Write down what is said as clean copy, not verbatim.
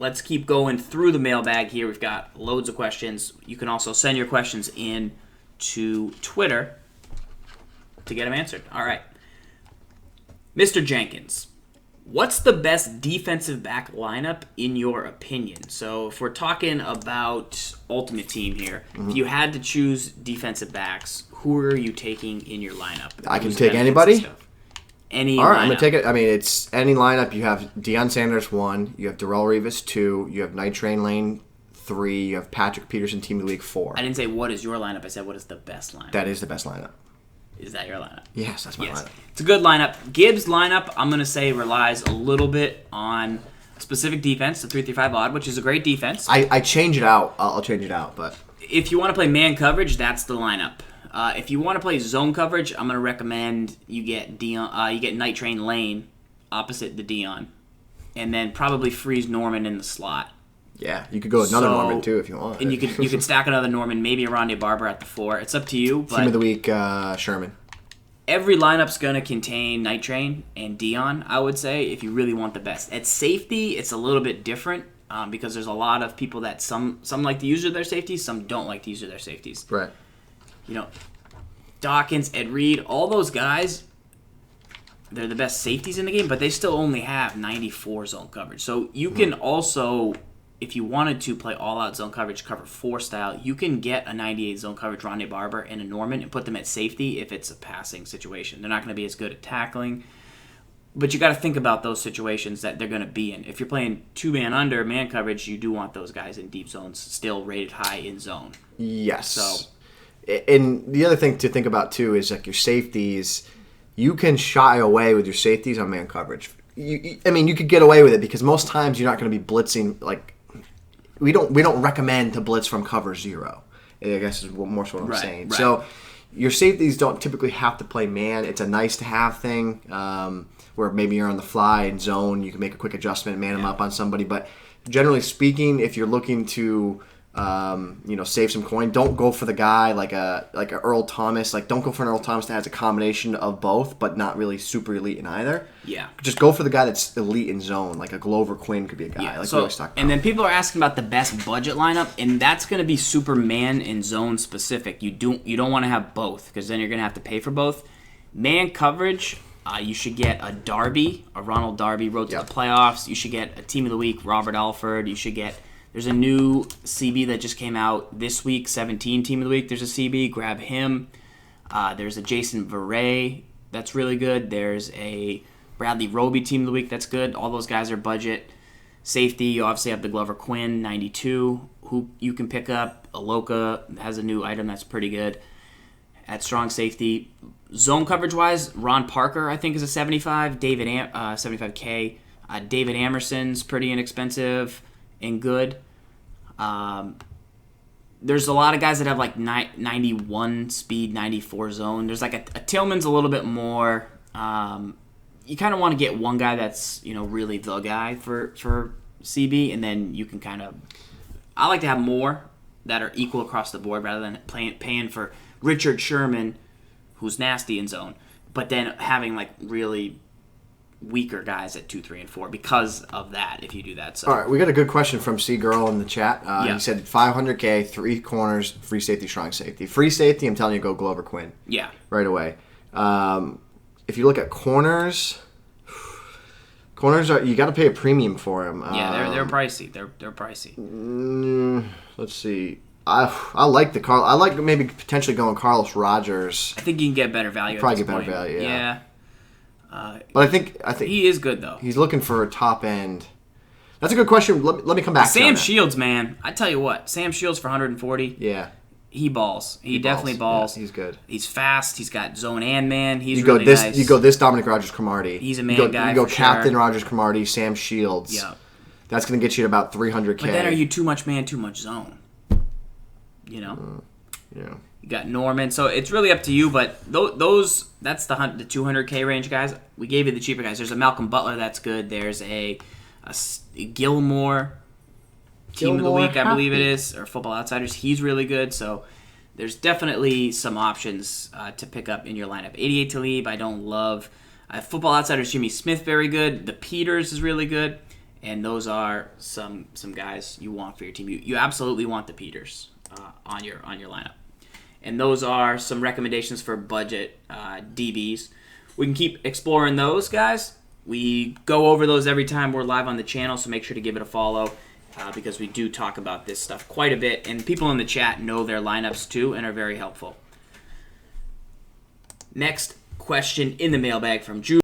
let's keep going through the mailbag here. We've got loads of questions. You can also send your questions in to Twitter to get them answered. All right. Mr. Jenkins, what's the best defensive back lineup in your opinion? So if we're talking about Ultimate Team here, if you had to choose defensive backs, who are you taking in your lineup? I can take anybody? Any All right, lineup. I'm going to take it. I mean, it's any lineup. You have Deion Sanders 1, you have Darrelle Revis 2, you have Night Train Lane 3, you have Patrick Peterson Team of the Week 4. I didn't say what is your lineup. I said what is the best lineup. That is the best lineup. Is that your lineup? Yes, that's my lineup. It's a good lineup. Gibbs' lineup, I'm going to say, relies a little bit on specific defense, the 3-3-5 odd, which is a great defense. I change it out. I'll change it out, but if you want to play man coverage, that's the lineup. If you want to play zone coverage, I'm going to recommend you get Deion. You get Night Train Lane opposite the Deion, and then probably freeze Norman in the slot. Yeah, you could go another Norman too if you want. And you could stack another Norman, maybe a Rondé Barber at the 4. It's up to you. But Team of the Week, Sherman. Every lineup's going to contain Night Train and Deion, I would say, if you really want the best. At safety, it's a little bit different because there's a lot of people that some like to use their safeties, some don't like to use their safeties. Right. You know, Dawkins, Ed Reed, all those guys, they're the best safeties in the game, but they still only have 94 zone coverage. So you can also, if you wanted to play all-out zone coverage, cover 4 style, you can get a 98 zone coverage Rondé Barber and a Norman and put them at safety if it's a passing situation. They're not going to be as good at tackling. But you got to think about those situations that they're going to be in. If you're playing 2-man under, man coverage, you do want those guys in deep zones still rated high in zone. Yes. So, and the other thing to think about too is like your safeties. You can shy away with your safeties on man coverage. You could get away with it because most times you're not going to be blitzing. Like we don't recommend to blitz from cover 0. I guess is more so what I'm saying. Right. So your safeties don't typically have to play man. It's a nice to have thing where maybe you're on the fly in zone. You can make a quick adjustment, man them up on somebody. But generally speaking, if you're looking to save some coin, don't go for the guy like a Earl Thomas. Like, don't go for an Earl Thomas that has a combination of both, but not really super elite in either. Yeah. Just go for the guy that's elite in zone. Like a Glover Quinn could be a guy. Yeah. Like So, really stuck. and then people are asking about the best budget lineup, and that's going to be Superman and zone specific. You don't want to have both because then you're going to have to pay for both. Man coverage, you should get a Darby, a Ronald Darby, road to the playoffs. You should get a Team of the Week, Robert Alford. You should get. There's a new CB that just came out this week, 17 Team of the Week. There's a CB, grab him. There's a Jason Verrey that's really good. There's a Bradley Roby Team of the Week that's good. All those guys are budget. Safety, you obviously have the Glover Quinn, 92, who you can pick up. Aloka has a new item that's pretty good. At strong safety, zone coverage-wise, Ron Parker, I think, is a 75. 75K. David Amerson's pretty inexpensive and good. There's a lot of guys that have like 91 speed, 94 zone. There's like a Tillman's a little bit more. You kind of want to get one guy that's really the guy for CB, and then you can kind of. I like to have more that are equal across the board rather than paying for Richard Sherman, who's nasty in zone, but then having like really weaker guys at 2, 3, and 4 because of that. If you do that, so all right, we got a good question from C Girl in the chat. He said 500K, 3 corners, free safety, strong safety. Free safety, I'm telling you, go Glover Quinn. Yeah, right away. If you look at corners are you got to pay a premium for them. Yeah, they're pricey. They're pricey. Let's see. I like I like maybe potentially going Carlos Rogers. I think you can get better value. Probably get better value. Yeah. But I think he is good though. He's looking for a top end. That's a good question. Let me come back. Sam Shields, man, I tell you what, Sam Shields for 140. Yeah. He balls. He definitely balls. Yeah, he's good. He's fast. He's got zone and man. He's really nice. You go this Dominic Rogers-Cromartie. He's a man guy. You go for Captain sure. Rogers-Cromartie, Sam Shields. Yeah. That's going to get you to about 300K. But then are you too much man, too much zone? Yeah. You got Norman. So it's really up to you, but that's the 200K range guys. We gave you the cheaper guys. There's a Malcolm Butler that's good. There's a Gilmore. Team of the Week, I believe it is, or Football Outsiders. He's really good, so there's definitely some options to pick up in your lineup. 88 Talib, I don't love. Football Outsiders, Jimmy Smith, very good. The Peters is really good. And those are some guys you want for your team. You absolutely want the Peters on your lineup. And those are some recommendations for budget DBs. We can keep exploring those, guys. We go over those every time we're live on the channel, so make sure to give it a follow because we do talk about this stuff quite a bit. And people in the chat know their lineups too and are very helpful. Next question in the mailbag from Drew.